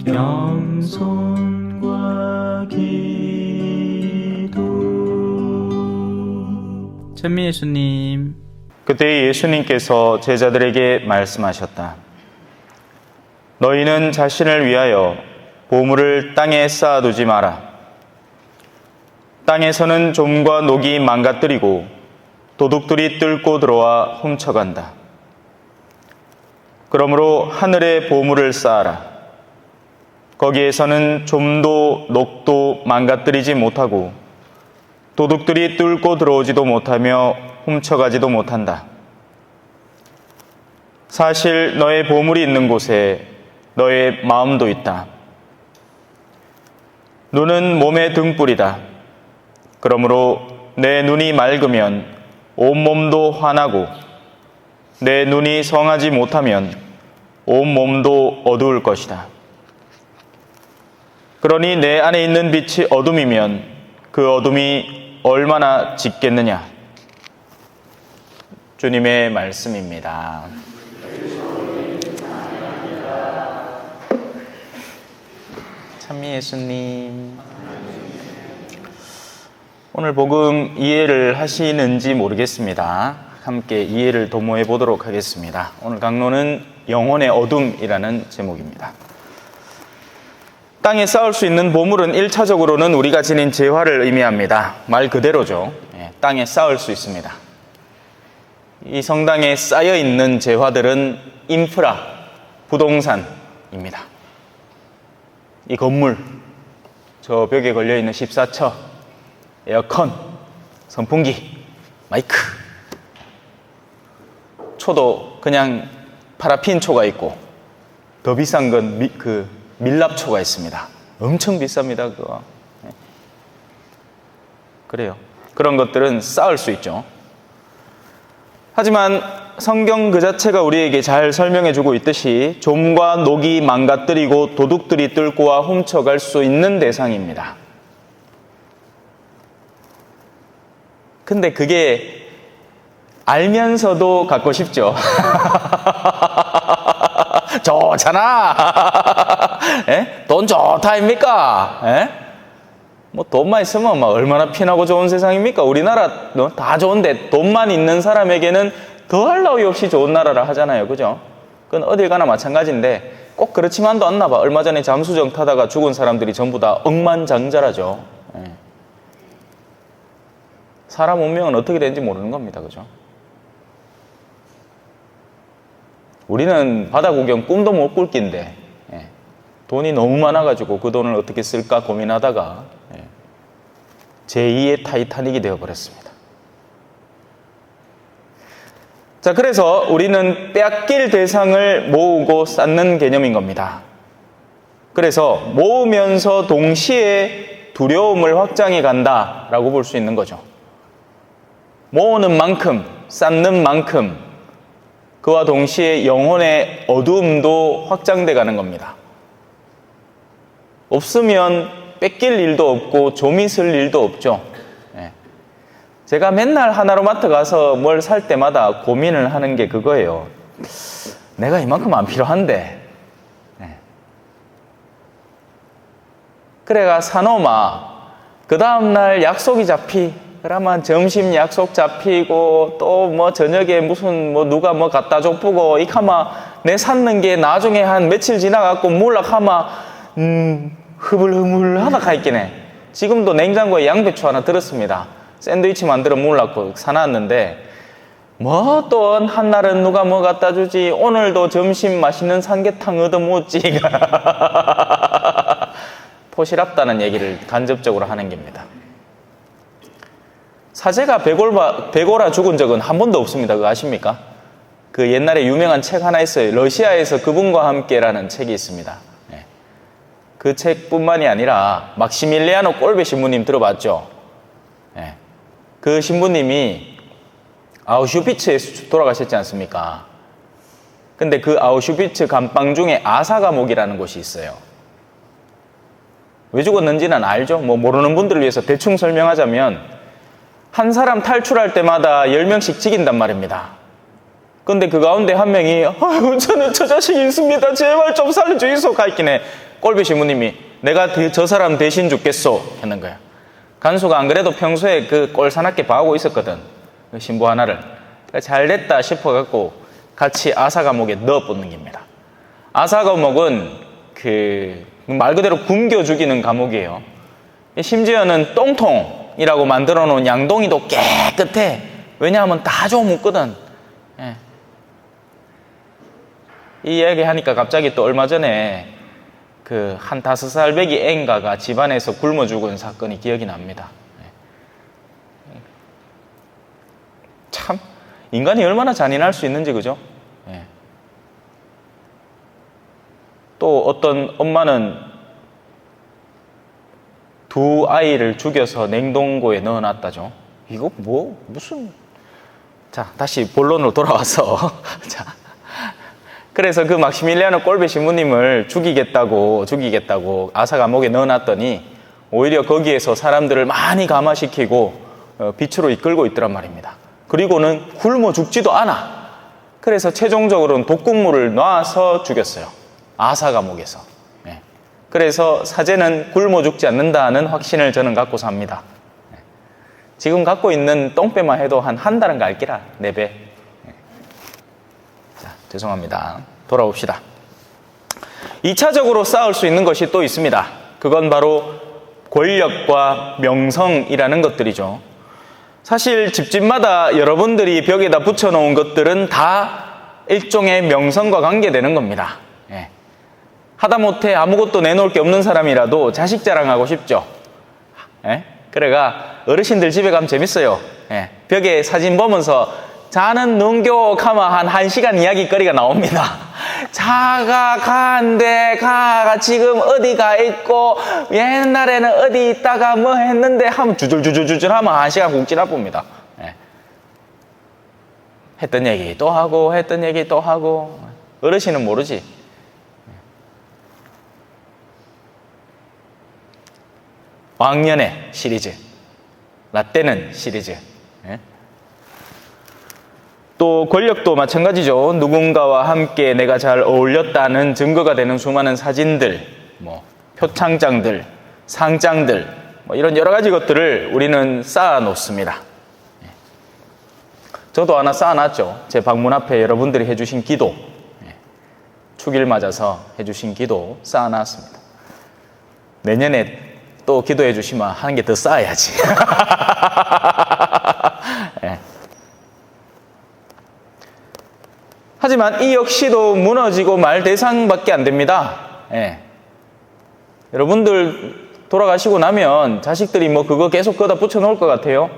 겸손과 기도. 찬미 예수님. 그때 예수님께서 제자들에게 말씀하셨다. 너희는 자신을 위하여 보물을 땅에 쌓아두지 마라. 땅에서는 좀과 녹이 망가뜨리고 도둑들이 뚫고 들어와 훔쳐간다. 그러므로 하늘에 보물을 쌓아라. 거기에서는 좀도 녹도 망가뜨리지 못하고 도둑들이 뚫고 들어오지도 못하며 훔쳐가지도 못한다. 사실 너의 보물이 있는 곳에 너의 마음도 있다. 눈은 몸의 등불이다. 그러므로 내 눈이 맑으면 온몸도 환하고 내 눈이 성하지 못하면 온몸도 어두울 것이다. 그러니 내 안에 있는 빛이 어둠이면 그 어둠이 얼마나 짙겠느냐. 주님의 말씀입니다. 찬미 예수님. 오늘 복음 이해를 하시는지 모르겠습니다. 함께 이해를 도모해 보도록 하겠습니다. 오늘 강론은 영혼의 어둠이라는 제목입니다. 땅에 쌓을 수 있는 보물은 1차적으로는 우리가 지닌 재화를 의미합니다. 말 그대로죠. 땅에 쌓을 수 있습니다. 이 성당에 쌓여 있는 재화들은 인프라, 부동산입니다. 이 건물, 저 벽에 걸려있는 14처, 에어컨, 선풍기, 마이크, 초도 그냥 파라핀 초가 있고 더 비싼 건 밀랍초가 있습니다. 엄청 비쌉니다, 그거. 그래요. 그런 것들은 쌓을 수 있죠. 하지만 성경 그 자체가 우리에게 잘 설명해주고 있듯이 좀과 녹이 망가뜨리고 도둑들이 뚫고와 훔쳐갈 수 있는 대상입니다. 근데 그게 알면서도 갖고 싶죠. 좋잖아. 돈 좋다 아닙니까? 뭐 돈만 있으면 막 얼마나 편하고 좋은 세상입니까? 우리나라 다 좋은데 돈만 있는 사람에게는 더할 나위 없이 좋은 나라라 하잖아요. 그죠? 그건 어딜 가나 마찬가지인데 꼭 그렇지만도 않나 봐. 얼마 전에 잠수정 타다가 죽은 사람들이 전부 다 억만장자라죠. 사람 운명은 어떻게 되는지 모르는 겁니다. 그죠? 우리는 바다 구경 꿈도 못 꿀 낀데 돈이 너무 많아가지고 그 돈을 어떻게 쓸까 고민하다가 제2의 타이타닉이 되어버렸습니다. 자, 그래서 우리는 빼앗길 대상을 모으고 쌓는 개념인 겁니다. 그래서 모으면서 동시에 두려움을 확장해 간다라고 볼 수 있는 거죠. 모으는 만큼, 쌓는 만큼 그와 동시에 영혼의 어두움도 확장돼 가는 겁니다. 없으면 뺏길 일도 없고 좀이 쓸 일도 없죠. 제가 맨날 하나로마트 가서 뭘 살 때마다 고민을 하는 게 그거예요. 내가 이만큼 안 필요한데. 그래가 사놓으마 그 다음날 약속이 그러면 점심 약속 잡히고 또 뭐 저녁에 무슨 뭐 누가 뭐 갖다 줬고 이카마 내 샀는 게 나중에 한 며칠 지나갖고 몰락하마 흐물흐물하다 가있긴 해. 지금도 냉장고에 양배추 하나 들었습니다. 샌드위치 만들어 몰랐고 사놨는데 뭐 또 한날은 누가 뭐 갖다 주지 오늘도 점심 맛있는 삼계탕 얻어먹었지. 포시랍다는 얘기를 간접적으로 하는 겁니다. 사제가 배고라 죽은 적은 한 번도 없습니다. 그거 아십니까? 그 옛날에 유명한 책 하나 있어요. 러시아에서 그분과 함께라는 책이 있습니다. 그 책뿐만이 아니라 막시밀리아노 꼴베 신부님 들어봤죠? 그 신부님이 아우슈비츠에서 돌아가셨지 않습니까? 근데 그 아우슈비츠 감방 중에 아사 감옥이라는 곳이 있어요. 왜 죽었는지는 알죠? 뭐 모르는 분들을 위해서 대충 설명하자면 한 사람 탈출할 때마다 10명씩 죽인단 말입니다. 근데 그 가운데 한 명이 아이고 저는 저 자식이 있습니다. 제발 좀 살려주이소 가있긴 해. 꼴비 신부님이 내가 저 사람 대신 죽겠소 했는 거예요. 간수가 안 그래도 평소에 그 꼴사납게 봐오고 있었거든. 그 신부 하나를. 잘 됐다 싶어갖고 같이 아사감옥에 넣어 붓는 겁니다. 아사감옥은 말 그대로 굶겨 죽이는 감옥이에요. 심지어는 똥통이라고 만들어 놓은 양동이도 깨끗해. 왜냐하면 다 좀 묻거든. 예. 이 이야기 하니까 갑자기 또 얼마 전에 한 5살 배기 앵가가 집안에서 굶어 죽은 사건이 기억이 납니다. 참 인간이 얼마나 잔인할 수 있는지, 그죠? 예. 또 어떤 엄마는 두 아이를 죽여서 냉동고에 넣어놨다죠. 이거 무슨. 자, 다시 본론으로 돌아와서. 자, 그래서 그 막시밀리아노 꼴베 신부님을 죽이겠다고 아사 감옥에 넣어놨더니 오히려 거기에서 사람들을 많이 감화시키고 빛으로 이끌고 있더란 말입니다. 그리고는 굶어 죽지도 않아. 그래서 최종적으로는 독극물을 놔서 죽였어요. 아사 감옥에서. 네. 그래서 사제는 굶어 죽지 않는다는 확신을 저는 갖고 삽니다. 네. 지금 갖고 있는 똥배만 해도 한 달은 갈기라. 4배. 네. 자, 죄송합니다. 돌아옵시다. 2차적으로 싸울 수 있는 것이 또 있습니다. 그건 바로 권력과 명성이라는 것들이죠. 사실 집집마다 여러분들이 벽에다 붙여놓은 것들은 다 일종의 명성과 관계되는 겁니다. 예. 하다못해 아무것도 내놓을 게 없는 사람이라도 자식 자랑하고 싶죠. 예? 그래가 어르신들 집에 가면 재밌어요. 예. 벽에 사진 보면서 자는 능교 가면 한 1시간 이야기거리가 나옵니다. 자가 가는데 가가 지금 어디 가 있고 옛날에는 어디 있다가 뭐 했는데 하면 주줄주줄 하면 1시간 국지나 봅니다. 예. 했던 얘기 또 하고 했던 얘기 또 하고. 어르신은 모르지. 왕년의 시리즈, 라떼는 시리즈. 예? 또 권력도 마찬가지죠. 누군가와 함께 내가 잘 어울렸다는 증거가 되는 수많은 사진들, 표창장들, 상장들, 이런 여러 가지 것들을 우리는 쌓아 놓습니다. 저도 하나 쌓아 놨죠. 제 방문 앞에 여러분들이 해주신 기도, 축일 맞아서 해주신 기도 쌓아 놨습니다. 내년에 또 기도해 주시면 하는 게 더 쌓아야지. 네. 하지만 이 역시도 무너지고 말 대상밖에 안 됩니다. 예. 여러분들 돌아가시고 나면 자식들이 그거 계속 거다 붙여 놓을 것 같아요.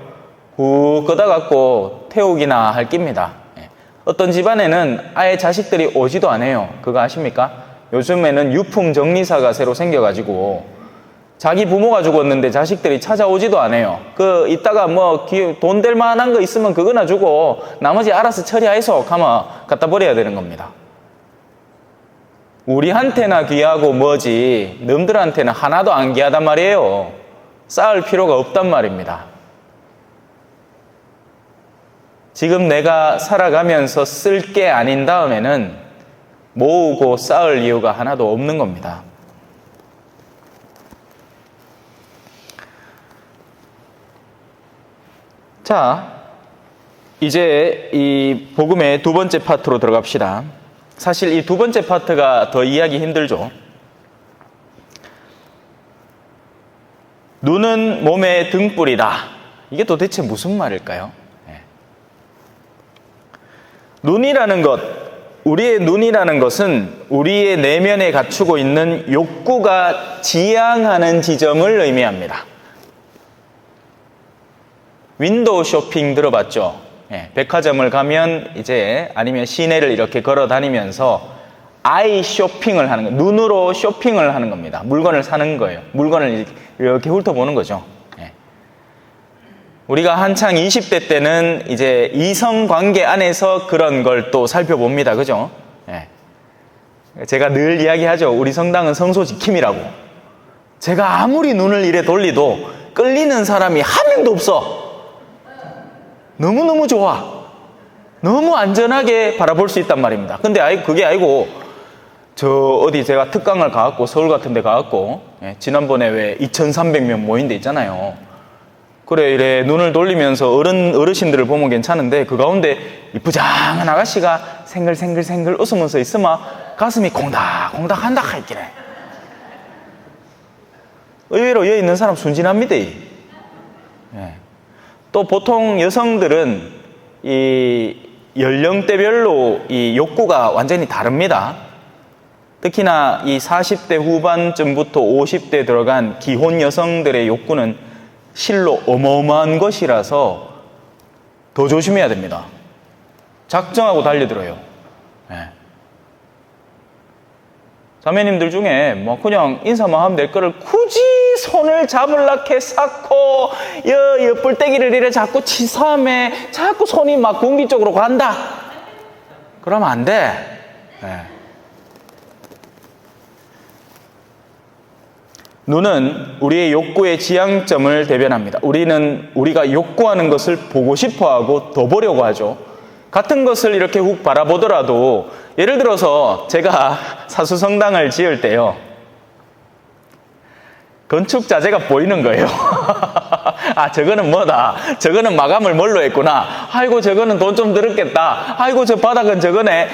후 거다 갖고 태우기나 할 깁니다. 예. 어떤 집안에는 아예 자식들이 오지도 않아요. 그거 아십니까? 요즘에는 유품 정리사가 새로 생겨가지고 자기 부모가 죽었는데 자식들이 찾아오지도 않아요. 이따가 돈 될 만한 거 있으면 그거나 주고 나머지 알아서 처리하이소 하면 갖다 버려야 되는 겁니다. 우리한테나 귀하고 뭐지 놈들한테는 하나도 안 귀하단 말이에요. 쌓을 필요가 없단 말입니다. 지금 내가 살아가면서 쓸 게 아닌 다음에는 모으고 쌓을 이유가 하나도 없는 겁니다. 자, 이제 이 복음의 두 번째 파트로 들어갑시다. 사실 이 두 번째 파트가 더 이해하기 힘들죠. 눈은 몸의 등불이다. 이게 도대체 무슨 말일까요? 눈이라는 것, 우리의 눈이라는 것은 우리의 내면에 갖추고 있는 욕구가 지향하는 지점을 의미합니다. 윈도우 쇼핑 들어봤죠? 예, 백화점을 가면 아니면 시내를 이렇게 걸어 다니면서 아이 쇼핑을 하는 거예요. 눈으로 쇼핑을 하는 겁니다. 물건을 사는 거예요. 물건을 이렇게 훑어보는 거죠. 예. 우리가 한창 20대 때는 이성 관계 안에서 그런 걸 또 살펴봅니다. 그죠? 예. 제가 늘 이야기하죠. 우리 성당은 성소 지킴이라고. 제가 아무리 눈을 이래 돌리도 끌리는 사람이 한 명도 없어. 너무너무 좋아. 너무 안전하게 바라볼 수 있단 말입니다. 근데 그게 아니고 저 어디 제가 특강을 가갖고 서울 같은 데 가갖고 지난번에 왜 2,300명 모인 데 있잖아요. 그래 이래 눈을 돌리면서 어르신들을 보면 괜찮은데 그 가운데 이쁘장한 아가씨가 생글생글생글 웃으면서 있으면 가슴이 콩닥콩닥 한다 했긴 해. 의외로 여기 있는 사람 순진합니다. 또 보통 여성들은 이 연령대별로 이 욕구가 완전히 다릅니다. 특히나 이 40대 후반쯤부터 50대 들어간 기혼 여성들의 욕구는 실로 어마어마한 것이라서 더 조심해야 됩니다. 작정하고 달려들어요. 자매님들 중에 뭐 그냥 인사만 하면 될 거를 굳이 손을 잡으려고 쌓고 뿔떼기를 이래 자꾸 치삼해 자꾸 손이 막 공기 쪽으로 간다. 그러면 안 돼. 눈은 우리의 욕구의 지향점을 대변합니다. 우리가 욕구하는 것을 보고 싶어하고 더 보려고 하죠. 같은 것을 이렇게 훅 바라보더라도 예를 들어서 제가 사수성당을 지을 때요. 건축 자재가 보이는 거예요. 아, 저거는 뭐다. 저거는 마감을 뭘로 했구나. 아이고, 저거는 돈 좀 들었겠다. 아이고, 저 바닥은 저거네.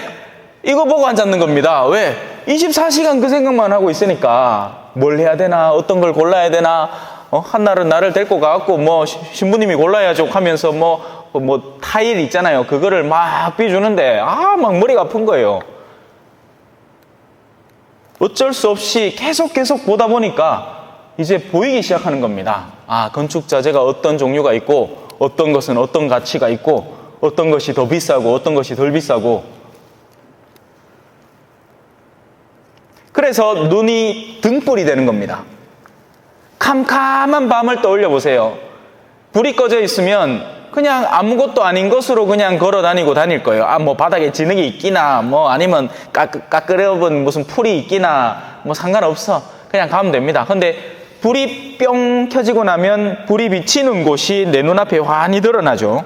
이거 보고 앉았는 겁니다. 왜? 24시간 그 생각만 하고 있으니까 뭘 해야 되나, 어떤 걸 골라야 되나, 한날은 나를 데리고 가갖고 뭐 신부님이 골라야죠 하면서 뭐 타일 있잖아요. 그거를 막 비주는데 막 머리가 아픈 거예요. 어쩔 수 없이 계속 보다 보니까 이제 보이기 시작하는 겁니다. 아, 건축 자재가 어떤 종류가 있고 어떤 것은 어떤 가치가 있고 어떤 것이 더 비싸고 어떤 것이 덜 비싸고. 그래서 눈이 등불이 되는 겁니다. 캄캄한 밤을 떠올려 보세요. 불이 꺼져 있으면 그냥 아무것도 아닌 것으로 그냥 걸어 다닐 거예요. 아, 뭐 바닥에 진흙이 있기나 뭐 아니면 까끌어본 무슨 풀이 있기나 뭐 상관없어. 그냥 가면 됩니다. 근데 불이 뿅 켜지고 나면 불이 비치는 곳이 내 눈앞에 환히 드러나죠.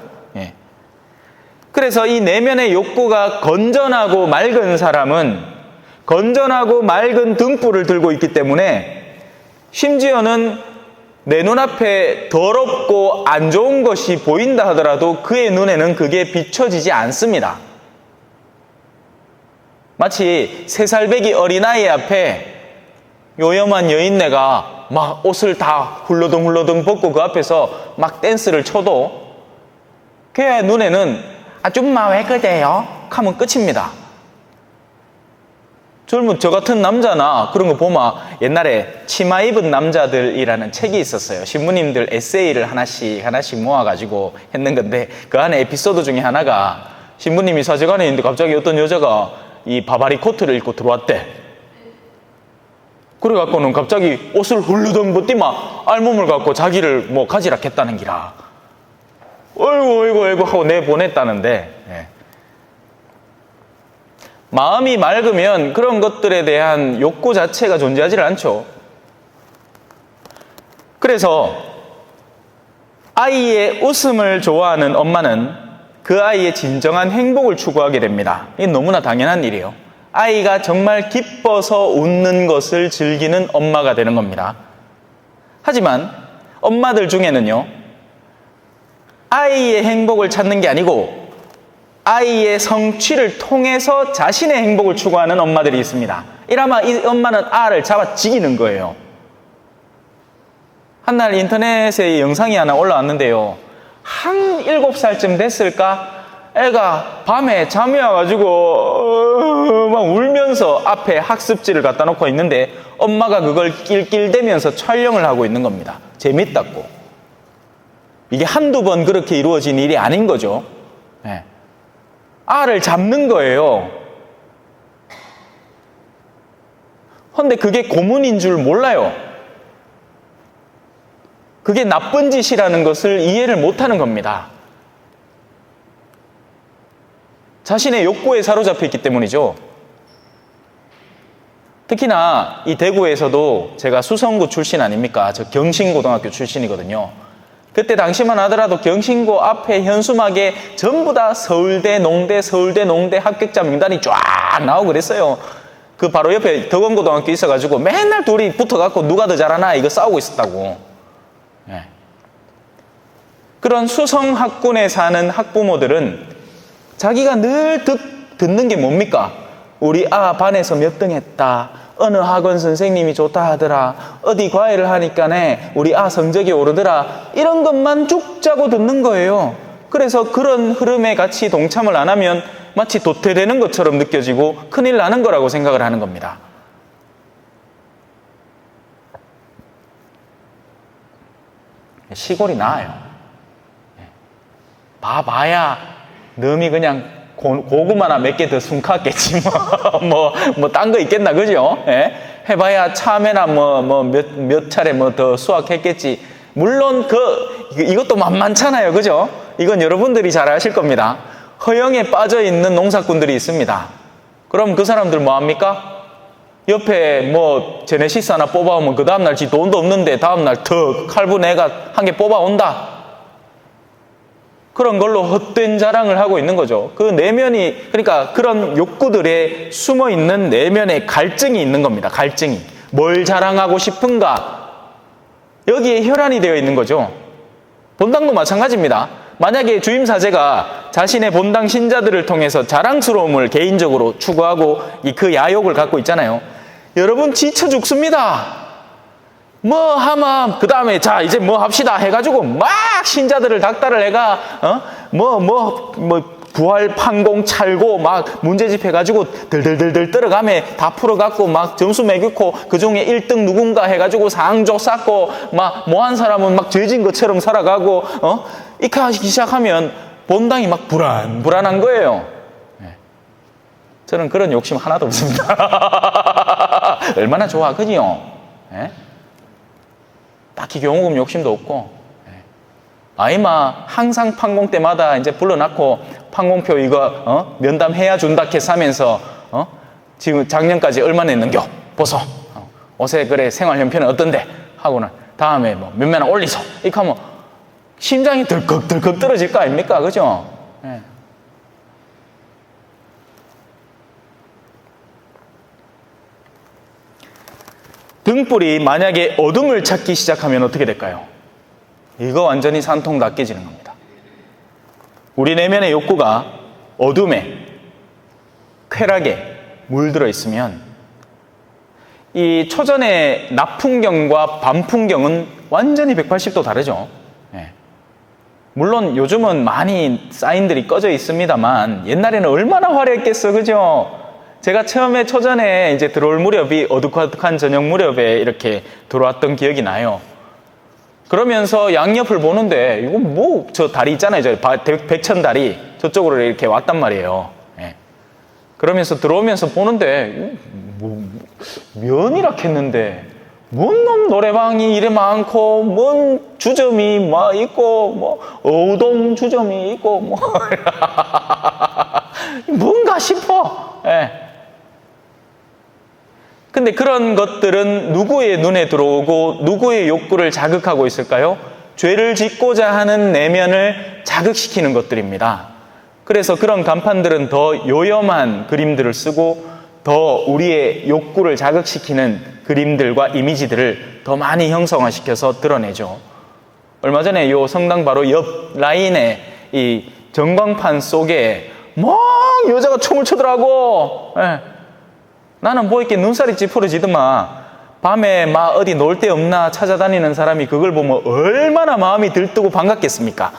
그래서 이 내면의 욕구가 건전하고 맑은 사람은 건전하고 맑은 등불을 들고 있기 때문에 심지어는 내 눈앞에 더럽고 안 좋은 것이 보인다 하더라도 그의 눈에는 그게 비춰지지 않습니다. 마치 3살배기 어린아이 앞에 요염한 여인네가 막 옷을 다 훌러덩 벗고 그 앞에서 막 댄스를 춰도 걔 눈에는 좀만 왜 그래요? 하면 끝입니다. 젊은 저 같은 남자나 그런 거 보면 옛날에 치마 입은 남자들이라는 책이 있었어요. 신부님들 에세이를 하나씩 모아가지고 했는 건데 그 안에 에피소드 중에 하나가 신부님이 사제관에 있는데 갑자기 어떤 여자가 이 바바리 코트를 입고 들어왔대. 그래갖고는 갑자기 옷을 훌르덩 벗디만 알몸을 갖고 자기를 뭐 가지라 했다는 기라. 어이구 하고 내보냈다는데 마음이 맑으면 그런 것들에 대한 욕구 자체가 존재하지 않죠. 그래서 아이의 웃음을 좋아하는 엄마는 그 아이의 진정한 행복을 추구하게 됩니다. 이게 너무나 당연한 일이에요. 아이가 정말 기뻐서 웃는 것을 즐기는 엄마가 되는 겁니다. 하지만 엄마들 중에는요, 아이의 행복을 찾는 게 아니고 아이의 성취를 통해서 자신의 행복을 추구하는 엄마들이 있습니다. 이러면 이 엄마는 알을 잡아 죽이는 거예요. 한날 인터넷에 영상이 하나 올라왔는데요. 한 7살쯤 됐을까? 애가 밤에 잠이 와가지고 막 울면서 앞에 학습지를 갖다 놓고 있는데 엄마가 그걸 낄낄대면서 촬영을 하고 있는 겁니다. 재밌다고. 이게 한두 번 그렇게 이루어진 일이 아닌 거죠. 알을 잡는 거예요. 그런데 그게 고문인 줄 몰라요. 그게 나쁜 짓이라는 것을 이해를 못하는 겁니다. 자신의 욕구에 사로잡혀 있기 때문이죠. 특히나 이 대구에서도 제가 수성구 출신 아닙니까? 저 경신고등학교 출신이거든요. 그때 당시만 하더라도 경신고 앞에 현수막에 전부 다 서울대, 농대 합격자 명단이 쫙 나오고 그랬어요. 그 바로 옆에 덕원고등학교 있어가지고 맨날 둘이 붙어갖고 누가 더 잘하나 이거 싸우고 있었다고. 예. 그런 수성학군에 사는 학부모들은 자기가 늘 듣는 게 뭡니까? 우리 반에서 몇 등 했다. 어느 학원 선생님이 좋다 하더라. 어디 과외를 하니까네 우리 성적이 오르더라. 이런 것만 쭉 짜고 듣는 거예요. 그래서 그런 흐름에 같이 동참을 안 하면 마치 도태되는 것처럼 느껴지고 큰일 나는 거라고 생각을 하는 겁니다. 시골이 나아요. 봐봐야 놈이 그냥 고구마나 몇 개 더 숨갔겠지 뭐 딴 거 있겠나 그죠? 예? 해봐야 참외나 몇 차례 더 수확했겠지. 물론 이것도 만만찮아요, 그죠? 이건 여러분들이 잘 아실 겁니다. 허영에 빠져 있는 농사꾼들이 있습니다. 그럼 그 사람들 뭐 합니까? 옆에 제네시스 하나 뽑아오면 그 다음날 지 돈도 없는데 다음날 더 칼부 내가 한 개 뽑아온다. 그런 걸로 헛된 자랑을 하고 있는 거죠. 그 내면이, 그러니까 그런 욕구들에 숨어 있는 내면의 갈증이 있는 겁니다. 갈증이. 뭘 자랑하고 싶은가? 여기에 혈안이 되어 있는 거죠. 본당도 마찬가지입니다. 만약에 주임사제가 자신의 본당 신자들을 통해서 자랑스러움을 개인적으로 추구하고 그 야욕을 갖고 있잖아요. 여러분 지쳐 죽습니다. 하면 그 다음에 자 이제 합시다 해가지고 막 신자들을 닥달을 해가 부활 판공 찰고 막 문제집 해가지고 들들들들 떨어가며 다 풀어갖고 막 점수 매겼고 그 중에 1등 누군가 해가지고 상조 쌓고 막 한 사람은 막 죄진 것처럼 살아가고 이렇게 하기 시작하면 본당이 막 불안한 거예요. 저는 그런 욕심 하나도 없습니다. 얼마나 좋아, 그죠? 딱히 경호금 욕심도 없고, 항상 판공 때마다 이제 불러놨고, 판공표 이거, 면담해야 준다 캐 사면서, 지금 작년까지 얼마 냈는겨? 보소. 옷에 그래, 생활 형편은 어떤데? 하고는, 다음에 몇몇 원 올리소. 이렇게 하면, 심장이 덜컥 떨어질 거 아닙니까? 그죠? 등불이 만약에 어둠을 찾기 시작하면 어떻게 될까요? 이거 완전히 산통 닦여지는 겁니다. 우리 내면의 욕구가 어둠에, 쾌락에 물들어 있으면 이 초전의 낮풍경과 밤풍경은 완전히 180도 다르죠. 물론 요즘은 많이 사인들이 꺼져 있습니다만 옛날에는 얼마나 화려했겠어, 그죠? 제가 처음에 초전에 이제 들어올 무렵이 어둑어둑한 저녁 무렵에 이렇게 들어왔던 기억이 나요. 그러면서 양옆을 보는데 이거 저 다리 있잖아요. 저 백천다리 저쪽으로 이렇게 왔단 말이에요. 그러면서 들어오면서 보는데 면이라 했는데 뭔 놈 노래방이 이래 많고 뭔 주점이 막 있고 어우동 주점이 있고 뭔가 싶어. 근데 그런 것들은 누구의 눈에 들어오고 누구의 욕구를 자극하고 있을까요? 죄를 짓고자 하는 내면을 자극시키는 것들입니다. 그래서 그런 간판들은 더 요염한 그림들을 쓰고 더 우리의 욕구를 자극시키는 그림들과 이미지들을 더 많이 형성화시켜서 드러내죠. 얼마 전에 요 성당 바로 옆 라인에 이 전광판 속에 막 여자가 춤을 추더라고. 나는 이렇게 눈살이 찌푸러지더만 밤에 막 어디 놀 데 없나 찾아다니는 사람이 그걸 보면 얼마나 마음이 들뜨고 반갑겠습니까?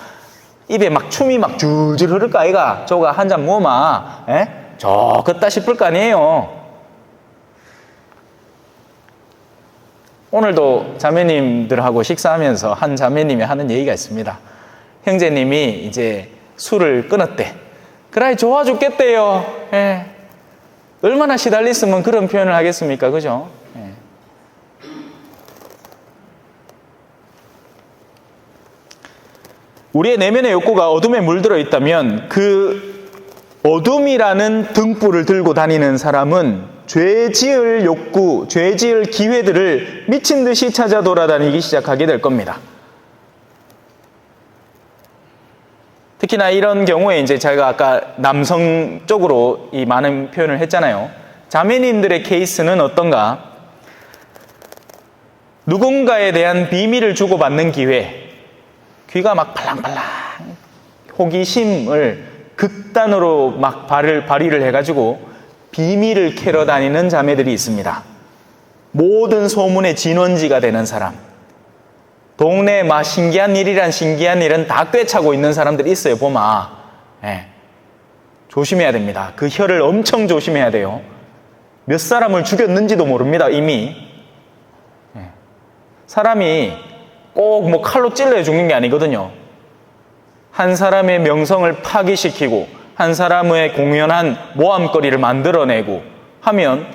입에 막 춤이 막 줄줄 흐를 거 아이가? 저가 한 잔 모으마 좋겠다 싶을 거 아니에요. 오늘도 자매님들하고 식사하면서 한 자매님이 하는 얘기가 있습니다. 형제님이 이제 술을 끊었대. 그래 좋아 죽겠대요. 얼마나 시달렸으면 그런 표현을 하겠습니까? 그죠? 우리의 내면의 욕구가 어둠에 물들어 있다면 그 어둠이라는 등불을 들고 다니는 사람은 죄 지을 욕구, 죄 지을 기회들을 미친 듯이 찾아 돌아다니기 시작하게 될 겁니다. 특히나 이런 경우에 이제 제가 아까 남성 쪽으로 이 많은 표현을 했잖아요. 자매님들의 케이스는 어떤가? 누군가에 대한 비밀을 주고받는 기회, 귀가 막 팔랑팔랑, 호기심을 극단으로 막 발휘를 해가지고 비밀을 캐러 다니는 자매들이 있습니다. 모든 소문의 진원지가 되는 사람, 동네에 막 신기한 일은 다 꿰차고 있는 사람들이 있어요. 보마. 예. 조심해야 됩니다. 그 혀를 엄청 조심해야 돼요. 몇 사람을 죽였는지도 모릅니다. 이미. 예. 사람이 꼭 뭐 칼로 찔러야 죽는 게 아니거든요. 한 사람의 명성을 파기시키고 한 사람의 공연한 모함거리를 만들어내고 하면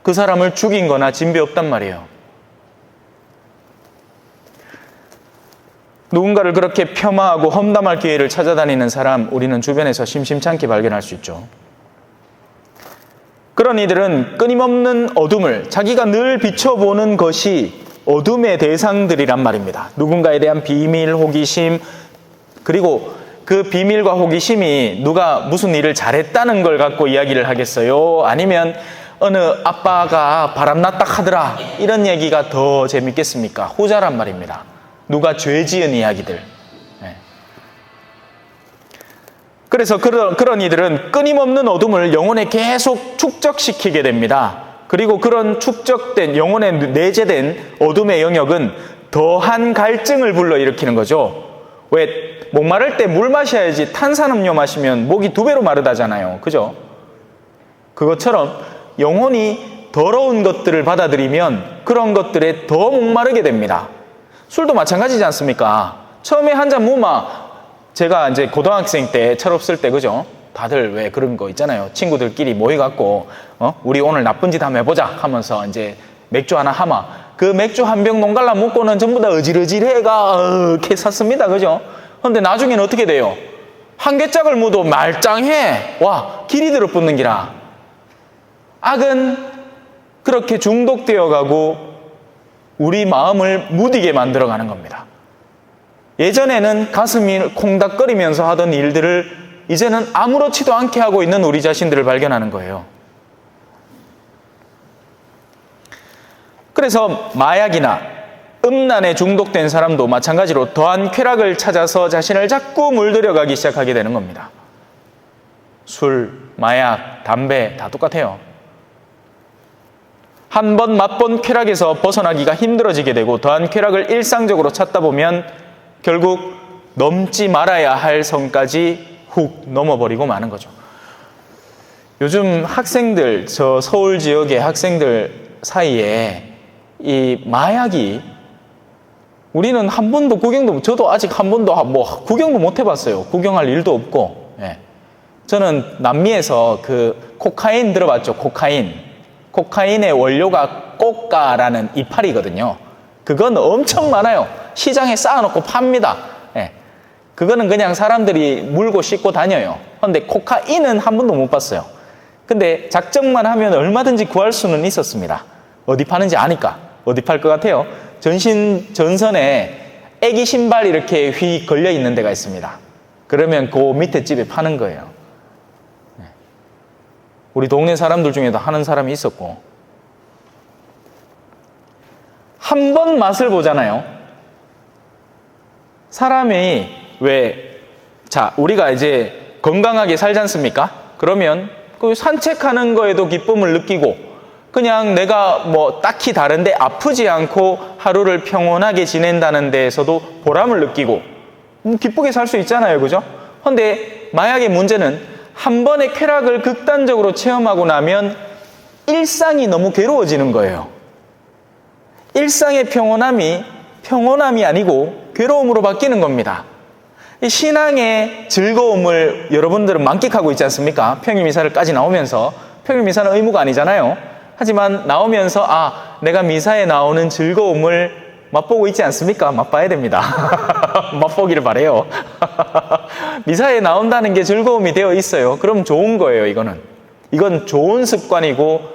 그 사람을 죽인 거나 진배 없단 말이에요. 누군가를 그렇게 폄하하고 험담할 기회를 찾아다니는 사람, 우리는 주변에서 심심찮게 발견할 수 있죠. 그런 이들은 끊임없는 어둠을, 자기가 늘 비춰보는 것이 어둠의 대상들이란 말입니다. 누군가에 대한 비밀, 호기심, 그리고 그 비밀과 호기심이 누가 무슨 일을 잘했다는 걸 갖고 이야기를 하겠어요? 아니면 어느 아빠가 바람났다 하더라, 이런 얘기가 더 재밌겠습니까? 후자란 말입니다. 누가 죄 지은 이야기들. 그래서 그런 이들은 끊임없는 어둠을 영혼에 계속 축적시키게 됩니다. 그리고 그런 축적된, 영혼에 내재된 어둠의 영역은 더한 갈증을 불러일으키는 거죠. 왜 목마를 때 물 마셔야지 탄산음료 마시면 목이 2배로 마르다잖아요. 그죠? 그것처럼 영혼이 더러운 것들을 받아들이면 그런 것들에 더 목마르게 됩니다. 술도 마찬가지지 않습니까? 처음에 한 잔 무마, 제가 이제 고등학생 때 철없을 때, 그죠? 다들 왜 그런 거 있잖아요. 친구들끼리 모여갖고 우리 오늘 나쁜 짓 한번 해보자 하면서 이제 맥주 하나 하마, 그 맥주 한 병 농갈라 먹고는 전부 다 어지러지해가 이렇게 샀습니다. 그죠? 그런데 나중에는 어떻게 돼요? 한 개짝을 묻어 말짱해. 와, 길이 들어붙는 기라. 악은 그렇게 중독되어 가고 우리 마음을 무디게 만들어가는 겁니다. 예전에는 가슴이 콩닥거리면서 하던 일들을 이제는 아무렇지도 않게 하고 있는 우리 자신들을 발견하는 거예요. 그래서 마약이나 음란에 중독된 사람도 마찬가지로 더한 쾌락을 찾아서 자신을 자꾸 물들여가기 시작하게 되는 겁니다. 술, 마약, 담배 다 똑같아요. 한 번 맛본 쾌락에서 벗어나기가 힘들어지게 되고 더한 쾌락을 일상적으로 찾다 보면 결국 넘지 말아야 할 선까지 훅 넘어버리고 마는 거죠. 요즘 학생들, 저 서울 지역의 학생들 사이에 이 마약이, 우리는 한 번도 구경도, 저도 아직 한 번도 구경도 못 해봤어요. 구경할 일도 없고. 예. 저는 남미에서 그 코카인 들어봤죠? 코카인의 원료가 꼬까라는 이파리거든요. 그건 엄청 많아요. 시장에 쌓아놓고 팝니다. 예. 그거는 그냥 사람들이 물고 씻고 다녀요. 그런데 코카인은 한 번도 못 봤어요. 근데 작정만 하면 얼마든지 구할 수는 있었습니다. 어디 파는지 아니까. 어디 팔 것 같아요? 전선에 애기 신발 이렇게 휘 걸려 있는 데가 있습니다. 그러면 그 밑에 집에 파는 거예요. 우리 동네 사람들 중에도 하는 사람이 있었고, 한 번 맛을 보잖아요. 사람이 우리가 이제 건강하게 살지 않습니까? 그러면 그 산책하는 거에도 기쁨을 느끼고, 그냥 내가 딱히 다른데 아프지 않고 하루를 평온하게 지낸다는 데에서도 보람을 느끼고 기쁘게 살 수 있잖아요. 그죠? 그런데 마약의 문제는 한 번의 쾌락을 극단적으로 체험하고 나면 일상이 너무 괴로워지는 거예요. 일상의 평온함이 아니고 괴로움으로 바뀌는 겁니다. 이 신앙의 즐거움을 여러분들은 만끽하고 있지 않습니까? 평일미사를까지 나오면서, 평일미사는 의무가 아니잖아요. 하지만 나오면서 내가 미사에 나오는 즐거움을 맛보고 있지 않습니까? 맛봐야 됩니다. 맛보기를 바래요. 미사에 나온다는 게 즐거움이 되어 있어요. 그럼 좋은 거예요. 이건 좋은 습관이고,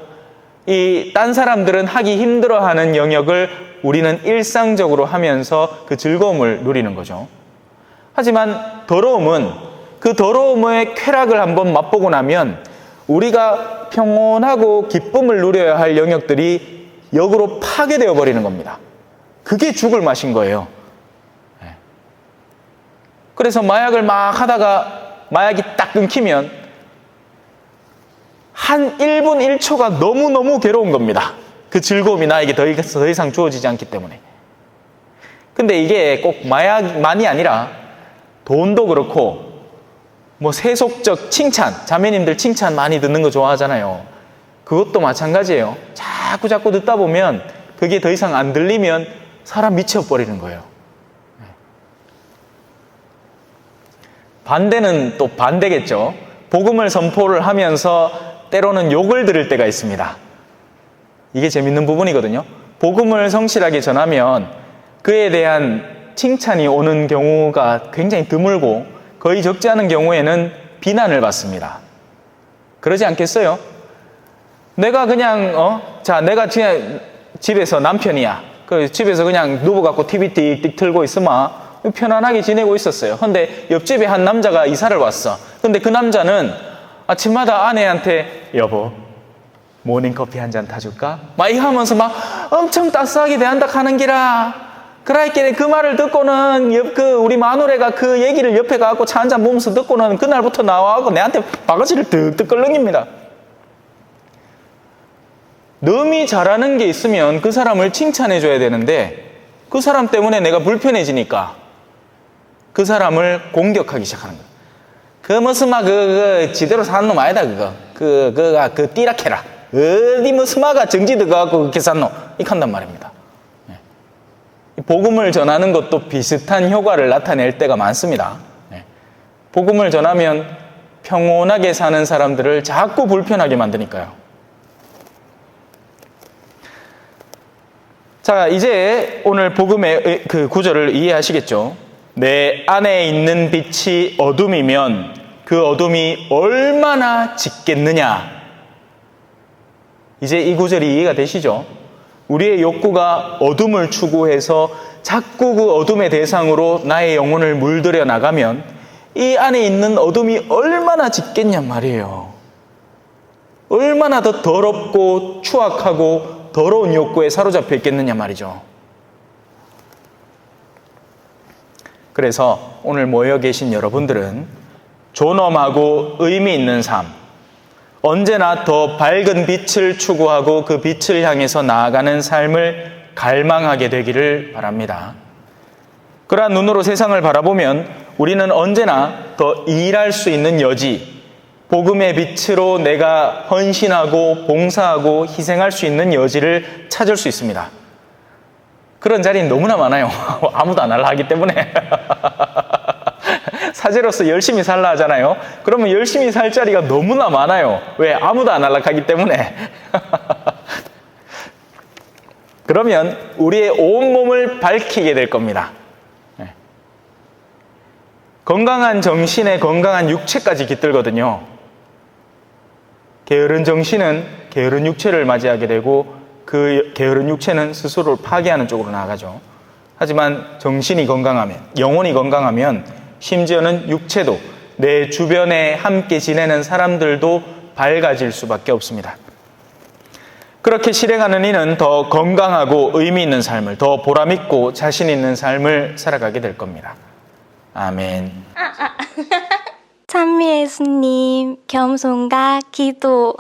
딴 사람들은 하기 힘들어하는 영역을 우리는 일상적으로 하면서 그 즐거움을 누리는 거죠. 하지만 더러움은, 그 더러움의 쾌락을 한번 맛보고 나면 우리가 평온하고 기쁨을 누려야 할 영역들이 역으로 파괴되어 버리는 겁니다. 그게 죽을 맛인 거예요. 그래서 마약을 막 하다가 마약이 딱 끊기면 한 1분 1초가 너무너무 괴로운 겁니다. 그 즐거움이 나에게 더 이상 주어지지 않기 때문에. 근데 이게 꼭 마약만이 아니라 돈도 그렇고 뭐 세속적 칭찬, 자매님들 칭찬 많이 듣는 거 좋아하잖아요. 그것도 마찬가지예요. 자꾸 듣다 보면 그게 더 이상 안 들리면 사람 미쳐버리는 거예요. 반대는 또 반대겠죠. 복음을 선포를 하면서 때로는 욕을 들을 때가 있습니다. 이게 재밌는 부분이거든요. 복음을 성실하게 전하면 그에 대한 칭찬이 오는 경우가 굉장히 드물고 거의 적지 않은 경우에는 비난을 받습니다. 그러지 않겠어요? 내가 그냥 내가 그냥 집에서 남편이야. 그 집에서 그냥 누워갖고 TV 띡띡 틀고 있으면 편안하게 지내고 있었어요. 근데 옆집에 한 남자가 이사를 왔어. 근데 그 남자는 아침마다 아내한테 여보 모닝커피 한 잔 타줄까? 막 이거 하면서 막 엄청 따스하게 대한다 하는 기라. 그러니까 그 말을 듣고는 우리 마누라가 그 얘기를 옆에 가고 차 한 잔 보면서 듣고는 그날부터 나와갖고 내한테 바가지를 득득 끌렁입니다. 너미 잘하는 게 있으면 그 사람을 칭찬해줘야 되는데 그 사람 때문에 내가 불편해지니까 그 사람을 공격하기 시작하는 거예요. 그 무슨 지대로 사는 놈 아니다 그거. 그 띠라케라. 어디 무스마가 정지 들어가고 그렇게 산 놈. 이렇게 한단 말입니다. 복음을 전하는 것도 비슷한 효과를 나타낼 때가 많습니다. 복음을 전하면 평온하게 사는 사람들을 자꾸 불편하게 만드니까요. 자, 이제 오늘 복음의 그 구절을 이해하시겠죠? 내 안에 있는 빛이 어둠이면 그 어둠이 얼마나 짙겠느냐. 이제 이 구절이 이해가 되시죠? 우리의 욕구가 어둠을 추구해서 자꾸 그 어둠의 대상으로 나의 영혼을 물들여 나가면 이 안에 있는 어둠이 얼마나 짙겠냔 말이에요. 얼마나 더 더럽고 추악하고 더러운 욕구에 사로잡혀 있겠느냐 말이죠. 그래서 오늘 모여 계신 여러분들은 존엄하고 의미 있는 삶, 언제나 더 밝은 빛을 추구하고 그 빛을 향해서 나아가는 삶을 갈망하게 되기를 바랍니다. 그러한 눈으로 세상을 바라보면 우리는 언제나 더 일할 수 있는 여지, 복음의 빛으로 내가 헌신하고 봉사하고 희생할 수 있는 여지를 찾을 수 있습니다. 그런 자리는 너무나 많아요. 아무도 안 할라 하기 때문에. 사제로서 열심히 살라 하잖아요. 그러면 열심히 살 자리가 너무나 많아요. 왜? 아무도 안 할라 하기 때문에. 그러면 우리의 온몸을 밝히게 될 겁니다. 건강한 정신에 건강한 육체까지 깃들거든요. 게으른 정신은 게으른 육체를 맞이하게 되고 그 게으른 육체는 스스로를 파괴하는 쪽으로 나아가죠. 하지만 정신이 건강하면, 영혼이 건강하면 심지어는 육체도, 내 주변에 함께 지내는 사람들도 밝아질 수밖에 없습니다. 그렇게 실행하는 이는 더 건강하고 의미 있는 삶을, 더 보람있고 자신 있는 삶을 살아가게 될 겁니다. 아멘. 찬미 예수님, 겸손과 기도.